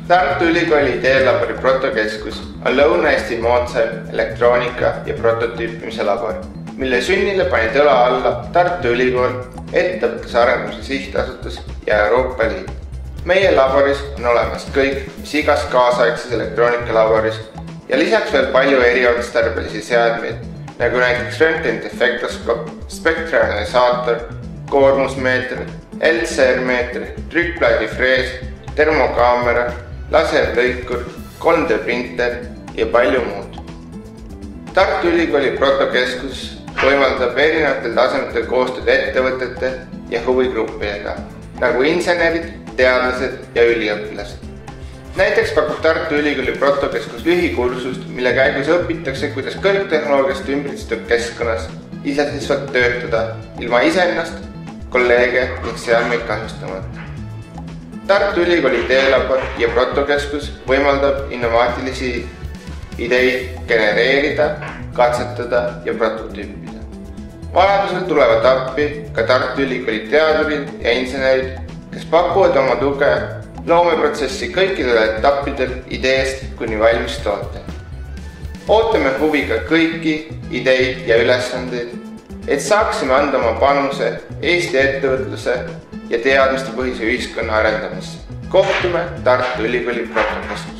Tartu Ülikooli ideelabori protokeskus on Lõuna-Eesti moodsaim elektroonika ja prototüüpimise labor, mille sünnile panid õla alla Tartu Ülikool, ettevõtluse arendamise sihtasutus ja Euroopa Liit. Meie laboris on olemas kõik, mis igas kaasaegses elektroonikalaboris ja lisaks veel palju eriotstarbelisi seadmeid, nagu näiteks röntgenidefektoskoop, spektraanalüsaator, koormusmeeter, LCR-meeter, trükkplaadifrees, termokaamera, laserlõikur, 3D printer ja palju muud. Tartu Ülikooli protokeskus võimaldab erinevatel tasemetel koostööd ettevõtete ja huvigruppidega, nagu insenerid, teadlased ja üliõpilased. Näiteks pakub Tartu Ülikooli protokeskus lühikursust, mille käigus õpitakse, kuidas kõrgtehnoloogiast ümbritsetud keskkonnas iseseisvalt töötada ilma iseennast, kolleege ning seadmeid kahjustamata. Tartu Ülikooli ideelabor ja protokeskus võimaldab innovaatilisi ideid genereerida, katsetada ja prototüüpida. Vajadusel tulevad appi ka Tartu Ülikooli teadurid ja insenerid, kes pakuvad oma tuge loomeprotsessi kõikidel etappidel ideest kuni valmis toote. Ootame huviga kõiki ideid ja ülesandeid, et saaksime anda oma panuse Eesti ettevõtluse ja teadmistepõhise ühiskonna arendamisse. Kohtume Tartu Ülikooli protokeskuses.